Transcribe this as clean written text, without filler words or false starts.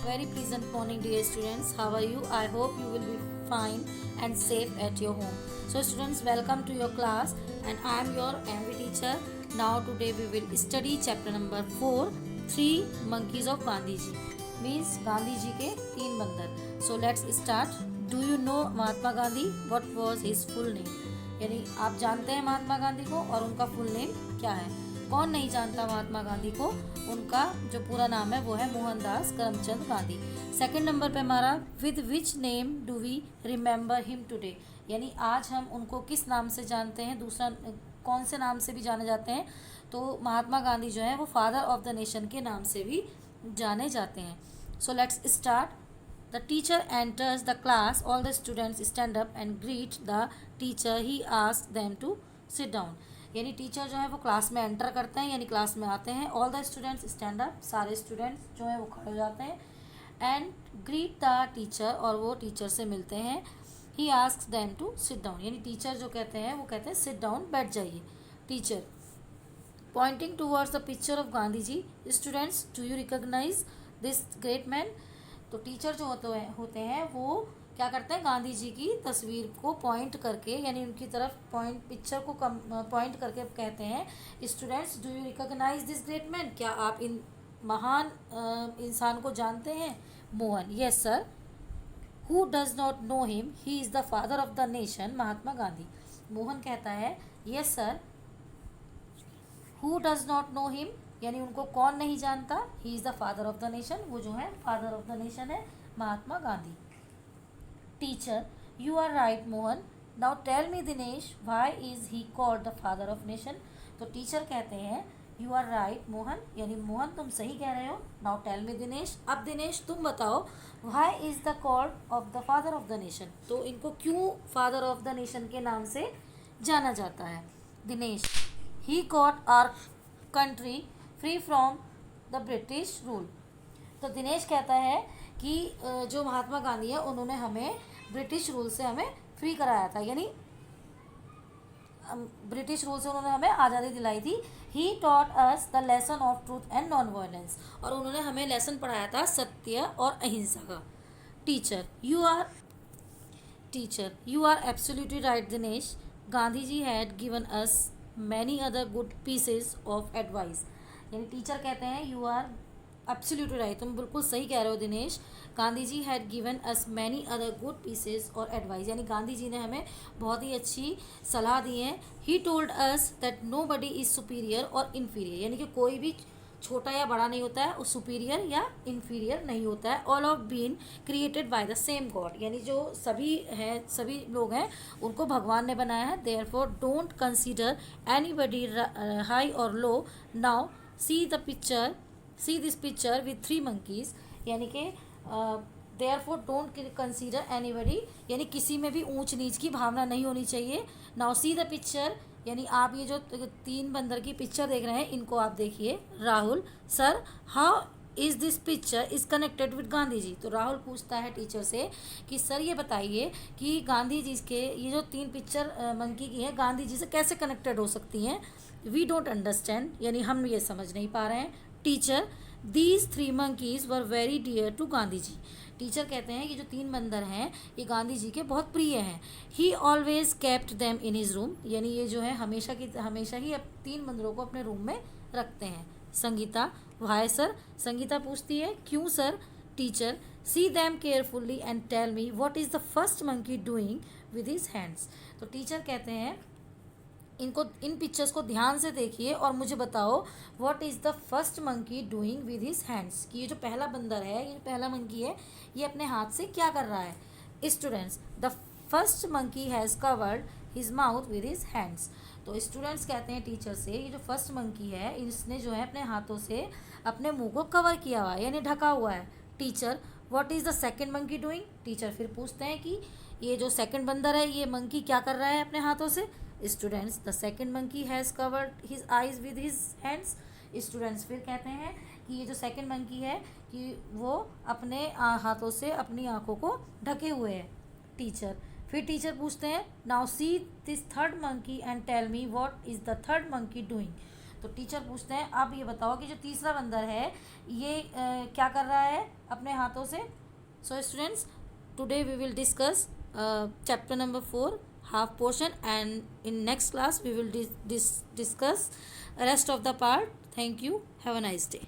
Very pleasant morning, dear students. How are you? I hope you will be fine and safe at your home. So, students, welcome to your class, and I am your MV teacher. Now, today we will study chapter number 4, Three Monkeys of Gandhi Ji. Means Gandhi Ji के तीन बंदर. So, let's start. Do you know Mahatma Gandhi? What was his full name? यानी आप जानते हैं महात्मा गांधी को और उनका फुल नेम क्या है? कौन नहीं जानता महात्मा गांधी को? उनका जो पूरा नाम है वो है मोहनदास करमचंद गांधी. सेकंड नंबर पे हमारा with which name do we remember him today, यानी आज हम उनको किस नाम से जानते हैं, दूसरा कौन से नाम से भी जाने जाते हैं. तो महात्मा गांधी जो है वो फादर ऑफ द नेशन के नाम से भी जाने जाते हैं. So let's start. The teacher enters the class. All the students stand up and greet the teacher. He asks them to sit down. यानी टीचर जो है वो क्लास में एंटर करते हैं, यानी क्लास में आते हैं. All the students stand up, सारे स्टूडेंट्स जो है वो खड़े हो जाते हैं. एंड ग्रीट द टीचर, और वो टीचर से मिलते हैं. He asks them to sit down, यानी टीचर जो कहते हैं वो कहते हैं सिट डाउन, बैठ जाइए. Teacher pointing towards the picture of Gandhi ji. Students, do you recognise this great man. तो टीचर जो होते हैं वो क्या करते हैं, गांधी जी की तस्वीर को पॉइंट करके, यानी उनकी तरफ पिक्चर को पॉइंट करके कहते हैं, students do you recognise this great man, क्या आप इन महान इंसान को जानते हैं. Mohan, yes sir. Who does not know him, he is the father of the nation, Mahatma Gandhi. Mohan कहता है yes sir. Who does not know him, यानी उनको कौन नहीं जानता. He is the father of the nation, वो जो है फादर ऑफ द नेशन है, Mahatma Gandhi. Teacher, you are right Mohan. Now tell me Dinesh, why is he called the father of nation. तो टीचर कहते हैं यू आर राइट मोहन, यानी मोहन तुम सही कह रहे हो. नाउ टेल मी दिनेश, अब दिनेश तुम बताओ, why is the called off the father of the nation, तो इनको क्यों फादर ऑफ द नेशन के नाम से जाना जाता है. Dinesh, he got our country free from the British rule. तो दिनेश कहता है कि जो महात्मा गांधी है उन्होंने हमें ब्रिटिश रूल से हमें फ्री कराया था, यानी ब्रिटिश रूल से उन्होंने हमें आज़ादी दिलाई थी. He taught us the lesson of truth and non violence, और उन्होंने हमें लेसन पढ़ाया था सत्य और अहिंसा का. Teacher, you are absolutely right Dinesh. Gandhi ji had given us many other good pieces of advice. यानी टीचर कहते हैं यू आर एब्सोल्युटली राइट, तुम बिल्कुल सही कह रहे हो Dinesh. Gandhi ji had given us many other good pieces और एडवाइस, यानी गांधी जी ने हमें बहुत ही अच्छी सलाह दी है. He told us that nobody is superior और इन्फीरियर, यानी कि कोई भी छोटा या बड़ा नहीं होता है और सुपीरियर या इन्फीरियर नहीं होता है. All of been created by the same god, यानी जो सभी हैं, सभी लोग हैं, उनको भगवान ने बनाया है. Therefore don't consider anybody high और low. Now see this picture with three monkeys, यानी कि देयरफॉर डोंट कंसीडर एनीबडी, यानी किसी में भी ऊंच नीच की भावना नहीं होनी चाहिए. नाउ सी द पिक्चर, यानी आप ये जो तीन बंदर की पिक्चर देख रहे हैं इनको आप देखिए. Rahul, sir how is this picture is connected with Gandhi ji. तो राहुल पूछता है टीचर से कि सर ये बताइए कि गांधी जी के ये जो तीन पिक्चर मंकी की हैं गांधी जी से कैसे कनेक्टेड हो सकती हैं. वी डोंट अंडरस्टैंड, यानी हम ये समझ नहीं पा रहे हैं. Teacher, these three monkeys were very dear to Gandhi ji. Teacher कहते हैं कि जो तीन बंदर हैं ये गांधी जी के बहुत प्रिय हैं. ही always kept them in his room, यानी ये जो है हमेशा ही तीन बंदरों को अपने रूम में रखते हैं. Sangeeta, why sir. संगीता पूछती है क्यों sir. Teacher, see them carefully and tell me what is the first monkey doing with his hands. तो टीचर कहते हैं इन पिक्चर्स को ध्यान से देखिए और मुझे बताओ what is the first monkey doing with his hands, कि ये जो पहला बंदर है, ये पहला मंकी है, ये अपने हाथ से क्या कर रहा है. Students, the first monkey has covered his mouth with his hands. तो स्टूडेंट्स कहते हैं टीचर से ये जो फर्स्ट मंकी है इसने जो है अपने हाथों से अपने मुंह को कवर किया हुआ है, यानी ढका हुआ है. Teacher, what is the second monkey doing. Teacher फिर पूछते हैं कि ये जो सेकेंड बंदर है ये मंकी क्या कर रहा है अपने हाथों से. Students, the second monkey has covered his eyes with his hands. Students फिर कहते हैं कि ये जो सेकेंड मंकी है कि वो अपने हाथों से अपनी आंखों को ढके हुए है. टीचर फिर टीचर पूछते हैं now see this third monkey and tell me what is the third monkey doing. तो टीचर पूछते हैं अब ये बताओ कि जो तीसरा बंदर है ये क्या कर रहा है अपने हाथों से। So students, today we will discuss chapter number 4 half portion, and in next class we will discuss rest of the part. Thank you. Have a nice day.